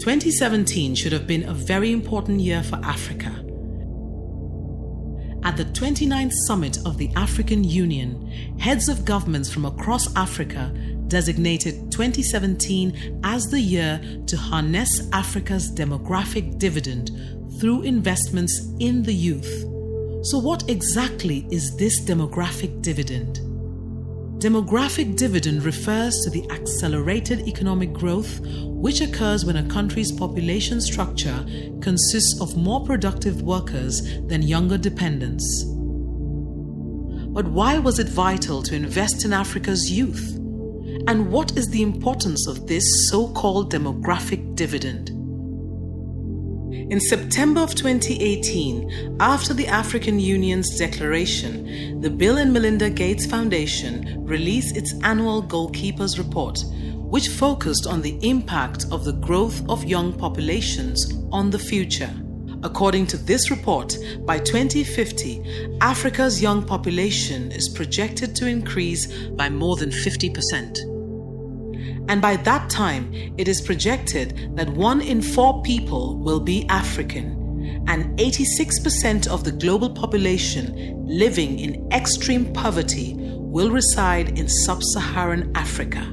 2017 should have been a very important year for Africa. At the 29th Summit of the African Union, heads of governments from across Africa designated 2017 as the year to harness Africa's demographic dividend through investments in the youth. So what exactly is this demographic dividend? Demographic dividend refers to the accelerated economic growth which occurs when a country's population structure consists of more productive workers than younger dependents. But why was it vital to invest in Africa's youth? And what is the importance of this so-called demographic dividend? In September of 2018, after the African Union's declaration, the Bill and Melinda Gates Foundation released its annual Goalkeepers report, which focused on the impact of the growth of young populations on the future. According to this report, by 2050, Africa's young population is projected to increase by more than 50%. And by that time, it is projected that 1 in 4 people will be African, and 86% of the global population living in extreme poverty will reside in sub-Saharan Africa.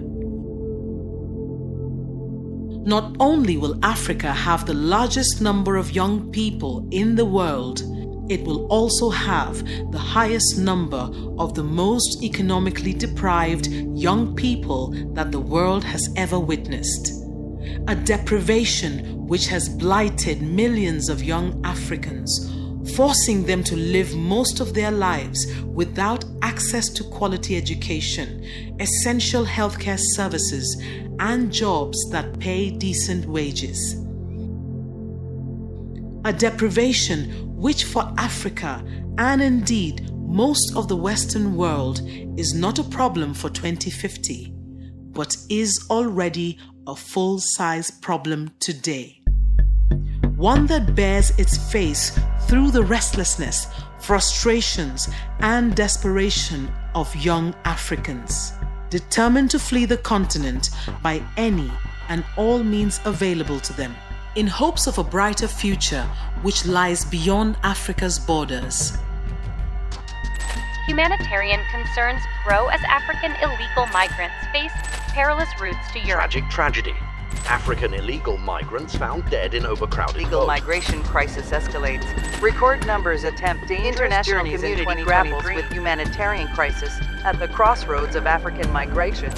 Not only will Africa have the largest number of young people in the world, it will also have the highest number of the most economically deprived young people that the world has ever witnessed. A deprivation which has blighted millions of young Africans, forcing them to live most of their lives without access to quality education, essential healthcare services, and jobs that pay decent wages. A deprivation which for Africa, and indeed most of the Western world, is not a problem for 2050, but is already a full-size problem today. One that bears its face through the restlessness, frustrations, and desperation of young Africans, determined to flee the continent by any and all means available to them, in hopes of a brighter future which lies beyond Africa's borders. Humanitarian concerns grow as African illegal migrants face perilous routes to Europe. Tragic tragedy. African illegal migrants found dead in overcrowded Illegal boats. migration crisis escalates. Record numbers attempt dangerous International journeys community in 2023. grapples with humanitarian crisis at the crossroads of African migration.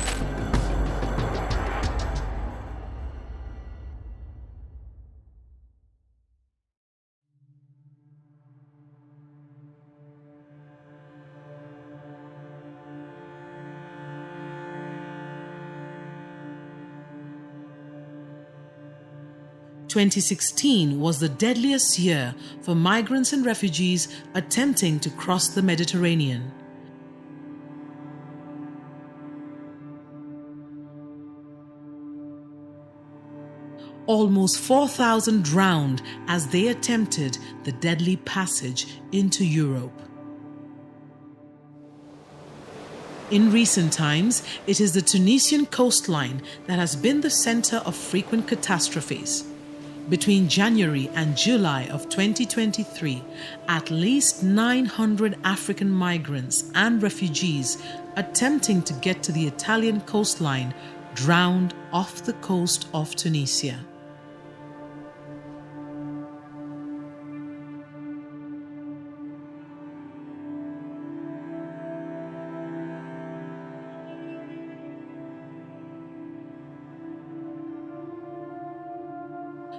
"2016 was the deadliest year for migrants and refugees attempting to cross the Mediterranean. Almost 4,000 drowned as they attempted the deadly passage into Europe. In recent times, it is the Tunisian coastline that has been the center of frequent catastrophes. Between January and July of 2023, at least 900 African migrants and refugees attempting to get to the Italian coastline drowned off the coast of Tunisia.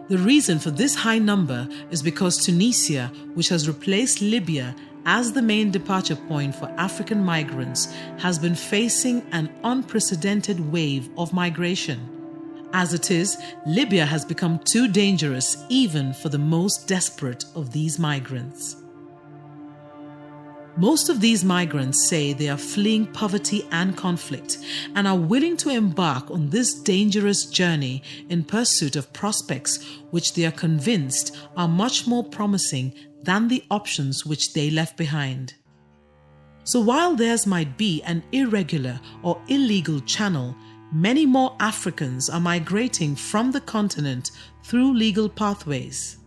The reason for this high number is because Tunisia, which has replaced Libya as the main departure point for African migrants, has been facing an unprecedented wave of migration. As it is, Libya has become too dangerous even for the most desperate of these migrants. Most of these migrants say they are fleeing poverty and conflict and are willing to embark on this dangerous journey in pursuit of prospects which they are convinced are much more promising than the options which they left behind. So while theirs might be an irregular or illegal channel, many more Africans are migrating from the continent through legal pathways.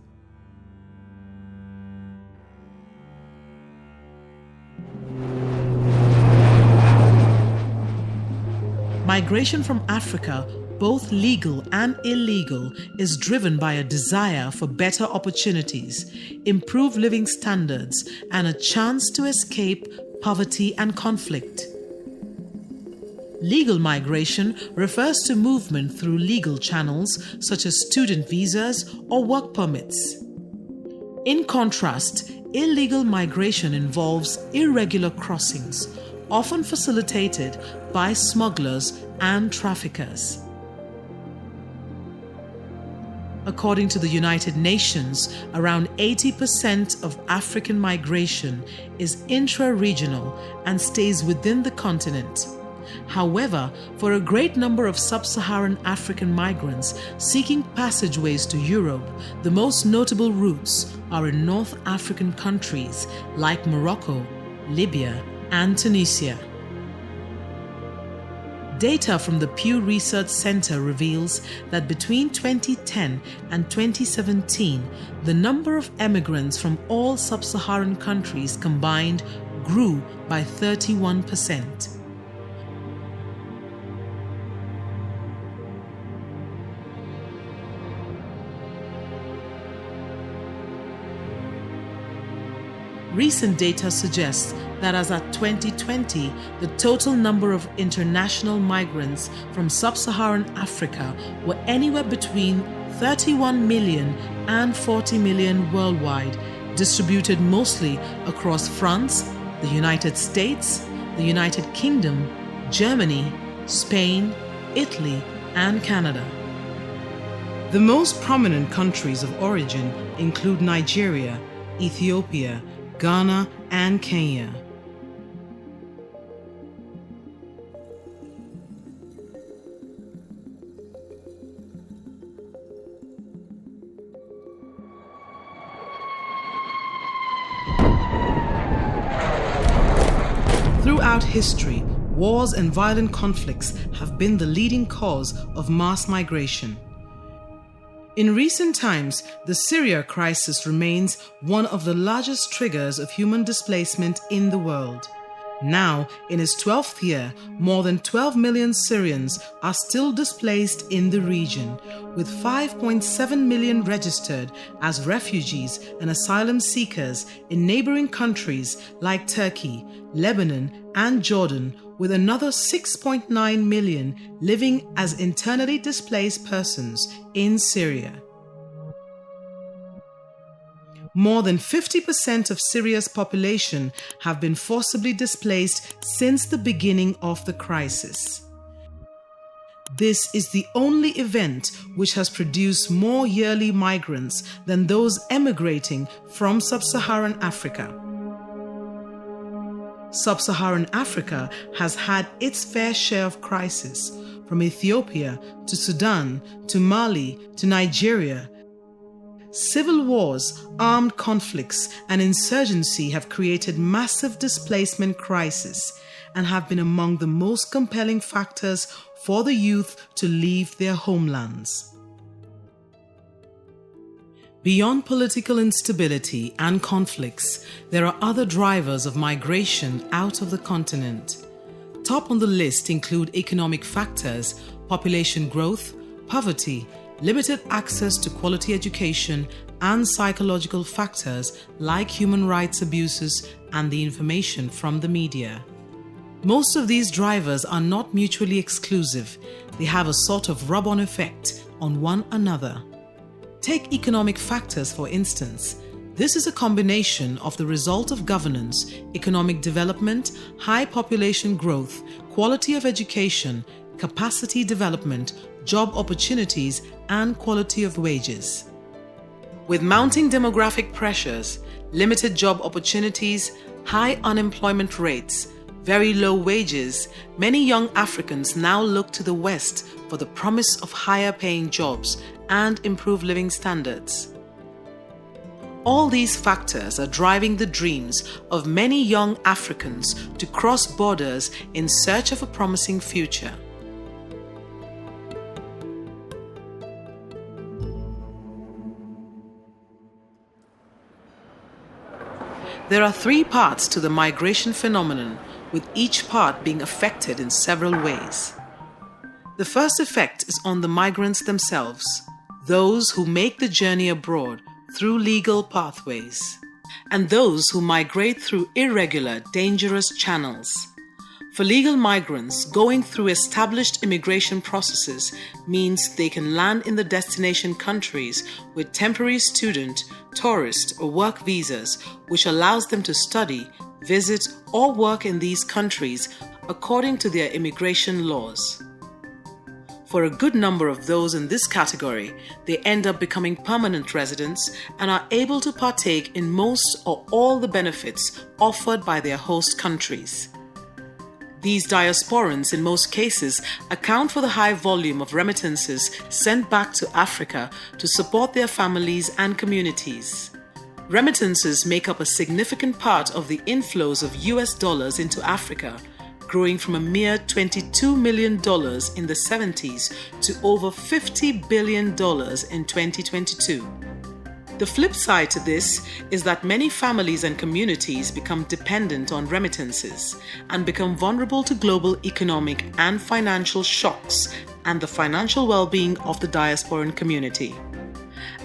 Migration from Africa, both legal and illegal, is driven by a desire for better opportunities, improved living standards, and a chance to escape poverty and conflict. Legal migration refers to movement through legal channels such as student visas or work permits. In contrast, illegal migration involves irregular crossings, often facilitated by smugglers and traffickers. According to the United Nations, around 80% of African migration is intra-regional and stays within the continent. However, for a great number of sub-Saharan African migrants seeking passageways to Europe, the most notable routes are in North African countries like Morocco, Libya, and Tunisia. Data from the Pew Research Center reveals that between 2010 and 2017, the number of emigrants from all sub-Saharan countries combined grew by 31%. Recent data suggests that as at 2020, the total number of international migrants from sub-Saharan Africa were anywhere between 31 million and 40 million worldwide, distributed mostly across France, the United States, the United Kingdom, Germany, Spain, Italy, and Canada. The most prominent countries of origin include Nigeria, Ethiopia, Ghana, and Kenya. Throughout history, wars and violent conflicts have been the leading cause of mass migration. In recent times, the Syria crisis remains one of the largest triggers of human displacement in the world. Now, in its 12th year, more than 12 million Syrians are still displaced in the region, with 5.7 million registered as refugees and asylum seekers in neighboring countries like Turkey, Lebanon, and Jordan, with another 6.9 million living as internally displaced persons in Syria. More than 50% of Syria's population have been forcibly displaced since the beginning of the crisis. This is the only event which has produced more yearly migrants than those emigrating from sub-Saharan Africa. Sub-Saharan Africa has had its fair share of crises, from Ethiopia to Sudan to Mali to Nigeria. Civil wars, armed conflicts, and insurgency have created massive displacement crises and have been among the most compelling factors for the youth to leave their homelands. Beyond political instability and conflicts, there are other drivers of migration out of the continent. Top on the list include economic factors, population growth, poverty, limited access to quality education, and psychological factors like human rights abuses and the information from the media. Most of these drivers are not mutually exclusive. They have a sort of rub-on effect on one another. Take economic factors, for instance. This is a combination of the result of governance, economic development, high population growth, quality of education, capacity development, job opportunities, and quality of wages. With mounting demographic pressures, limited job opportunities, high unemployment rates, very low wages, many young Africans now look to the West for the promise of higher paying jobs and improved living standards. All these factors are driving the dreams of many young Africans to cross borders in search of a promising future. There are three parts to the migration phenomenon, with each part being affected in several ways. The first effect is on the migrants themselves, those who make the journey abroad through legal pathways, and those who migrate through irregular, dangerous channels. For legal migrants, going through established immigration processes means they can land in the destination countries with temporary student, tourist, or work visas, which allows them to study, visit, or work in these countries according to their immigration laws. For a good number of those in this category, they end up becoming permanent residents and are able to partake in most or all the benefits offered by their host countries. These diasporans, in most cases, account for the high volume of remittances sent back to Africa to support their families and communities. Remittances make up a significant part of the inflows of US dollars into Africa, growing from a mere $22 million in the 70s to over $50 billion in 2022. The flip side to this is that many families and communities become dependent on remittances and become vulnerable to global economic and financial shocks and the financial well-being of the diasporan community.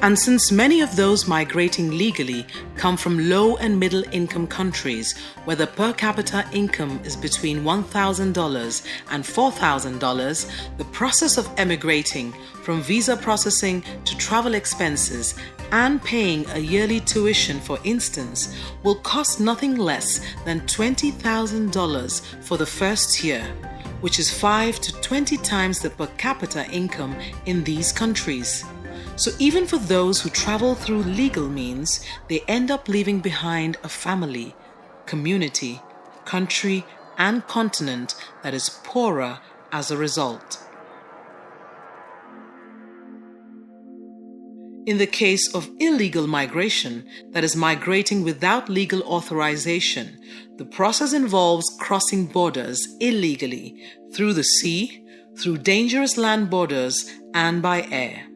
And since many of those migrating legally come from low and middle income countries where the per capita income is between $1,000 and $4,000, the process of emigrating, from visa processing to travel expenses and paying a yearly tuition, for instance, will cost nothing less than $20,000 for the first year, which is 5 to 20 times the per capita income in these countries. So even for those who travel through legal means, they end up leaving behind a family, community, country, and continent that is poorer as a result. In the case of illegal migration, that is migrating without legal authorization, the process involves crossing borders illegally through the sea, through dangerous land borders, and by air.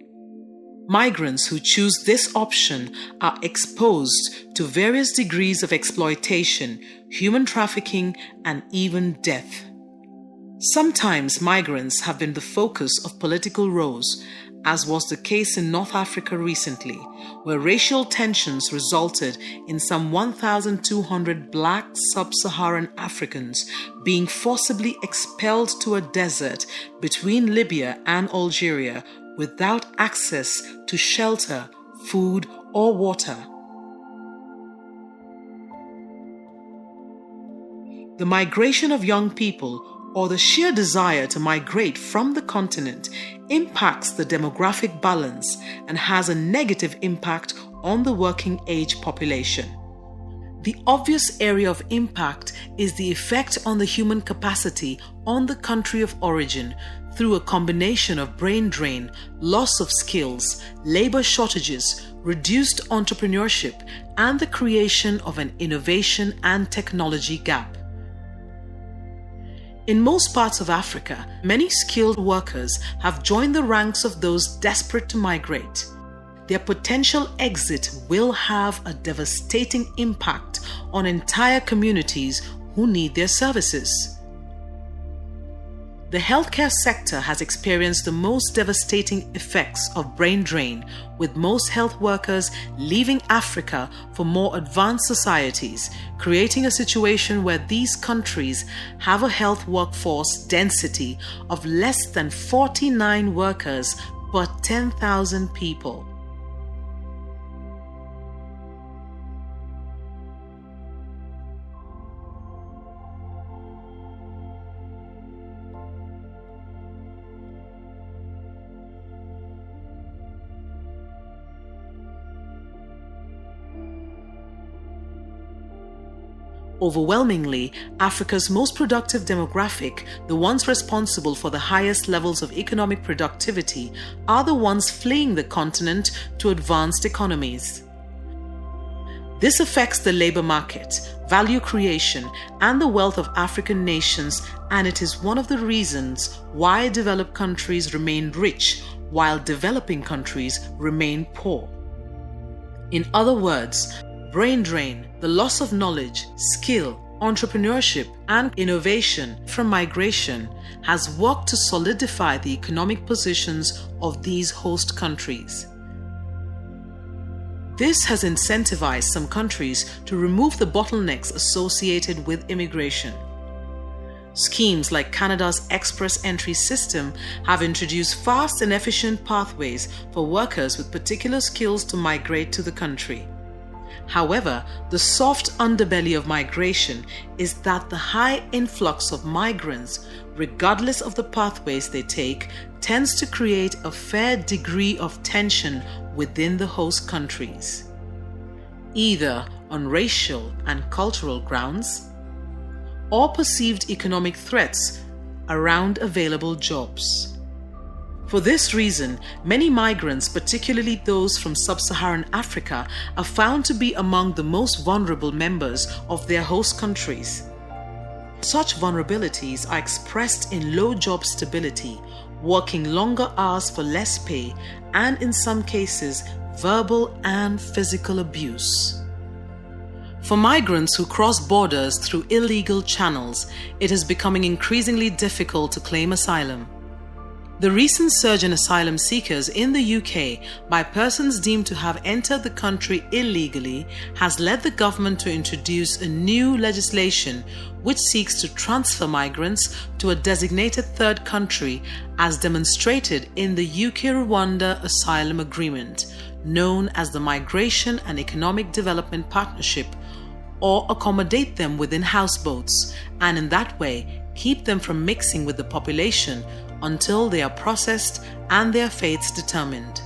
Migrants who choose this option are exposed to various degrees of exploitation, human trafficking, and even death. Sometimes migrants have been the focus of political rows, as was the case in North Africa recently, where racial tensions resulted in some 1,200 black sub-Saharan Africans being forcibly expelled to a desert between Libya and Algeria without access to shelter, food, or water. The migration of young people, or the sheer desire to migrate from the continent, impacts the demographic balance and has a negative impact on the working age population. The obvious area of impact is the effect on the human capacity on the country of origin through a combination of brain drain, loss of skills, labor shortages, reduced entrepreneurship, and the creation of an innovation and technology gap. In most parts of Africa, many skilled workers have joined the ranks of those desperate to migrate. Their potential exit will have a devastating impact on entire communities who need their services. The healthcare sector has experienced the most devastating effects of brain drain, with most health workers leaving Africa for more advanced societies, creating a situation where these countries have a health workforce density of less than 49 workers per 10,000 people. Overwhelmingly, Africa's most productive demographic, the ones responsible for the highest levels of economic productivity, are the ones fleeing the continent to advanced economies. This affects the labor market, value creation, and the wealth of African nations, and it is one of the reasons why developed countries remain rich while developing countries remain poor. In other words, brain drain, the loss of knowledge, skill, entrepreneurship, and innovation from migration has worked to solidify the economic positions of these host countries. This has incentivized some countries to remove the bottlenecks associated with immigration. Schemes like Canada's Express Entry system have introduced fast and efficient pathways for workers with particular skills to migrate to the country. However, the soft underbelly of migration is that the high influx of migrants, regardless of the pathways they take, tends to create a fair degree of tension within the host countries, either on racial and cultural grounds, or perceived economic threats around available jobs. For this reason, many migrants, particularly those from sub-Saharan Africa, are found to be among the most vulnerable members of their host countries. Such vulnerabilities are expressed in low job stability, working longer hours for less pay, and in some cases, verbal and physical abuse. For migrants who cross borders through illegal channels, it is becoming increasingly difficult to claim asylum. The recent surge in asylum seekers in the UK by persons deemed to have entered the country illegally has led the government to introduce a new legislation which seeks to transfer migrants to a designated third country as demonstrated in the UK-Rwanda Asylum Agreement, known as the Migration and Economic Development Partnership, or accommodate them within houseboats, and in that way keep them from mixing with the population until they are processed and their fates determined.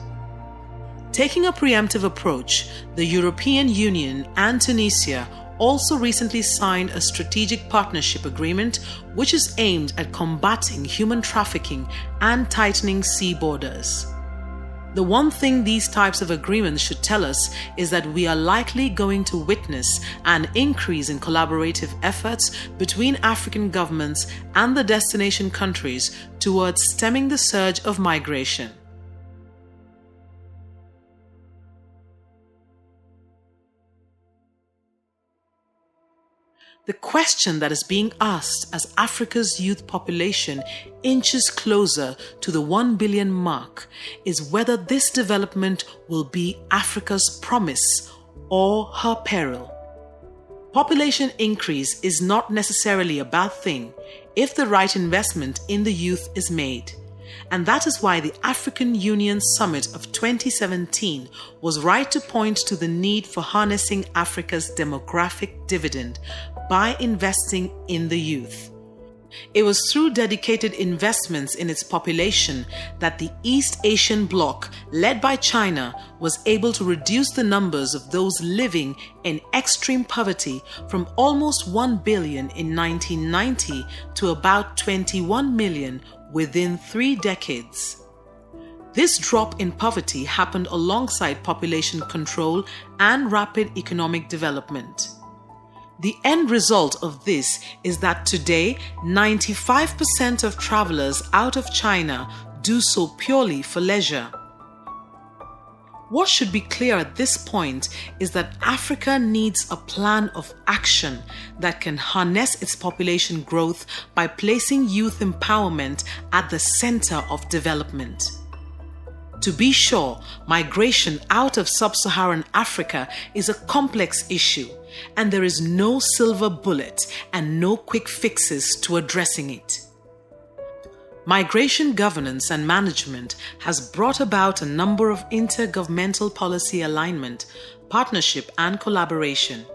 Taking a preemptive approach, the European Union and Tunisia also recently signed a strategic partnership agreement which is aimed at combating human trafficking and tightening sea borders. The one thing these types of agreements should tell us is that we are likely going to witness an increase in collaborative efforts between African governments and the destination countries towards stemming the surge of migration. The question that is being asked as Africa's youth population inches closer to the 1 billion mark is whether this development will be Africa's promise or her peril. Population increase is not necessarily a bad thing if the right investment in the youth is made. And that is why the African Union Summit of 2017 was right to point to the need for harnessing Africa's demographic dividend by investing in the youth. It was through dedicated investments in its population that the East Asian bloc, led by China, was able to reduce the numbers of those living in extreme poverty from almost 1 billion in 1990 to about 21 million within 3 decades. This drop in poverty happened alongside population control and rapid economic development. The end result of this is that today, 95% of travelers out of China do so purely for leisure. What should be clear at this point is that Africa needs a plan of action that can harness its population growth by placing youth empowerment at the center of development. To be sure, migration out of sub-Saharan Africa is a complex issue, and there is no silver bullet and no quick fixes to addressing it. Migration governance and management has brought about a number of intergovernmental policy alignment, partnership, and collaboration.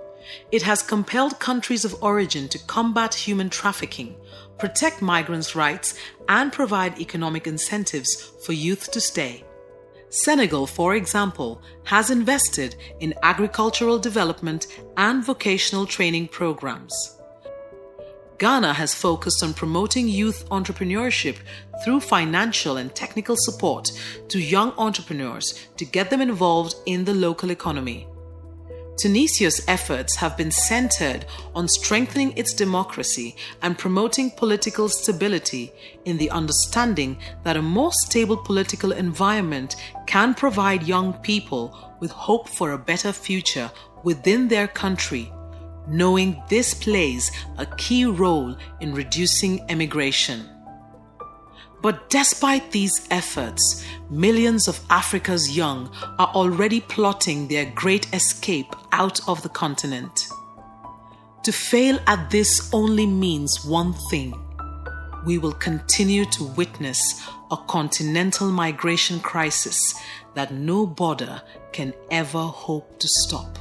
It has compelled countries of origin to combat human trafficking, protect migrants' rights, and provide economic incentives for youth to stay. Senegal, for example, has invested in agricultural development and vocational training programs. Ghana has focused on promoting youth entrepreneurship through financial and technical support to young entrepreneurs to get them involved in the local economy. Tunisia's efforts have been centered on strengthening its democracy and promoting political stability in the understanding that a more stable political environment can provide young people with hope for a better future within their country, knowing this plays a key role in reducing emigration. But despite these efforts, millions of Africa's young are already plotting their great escape out of the continent. To fail at this only means one thing: we will continue to witness a continental migration crisis that no border can ever hope to stop.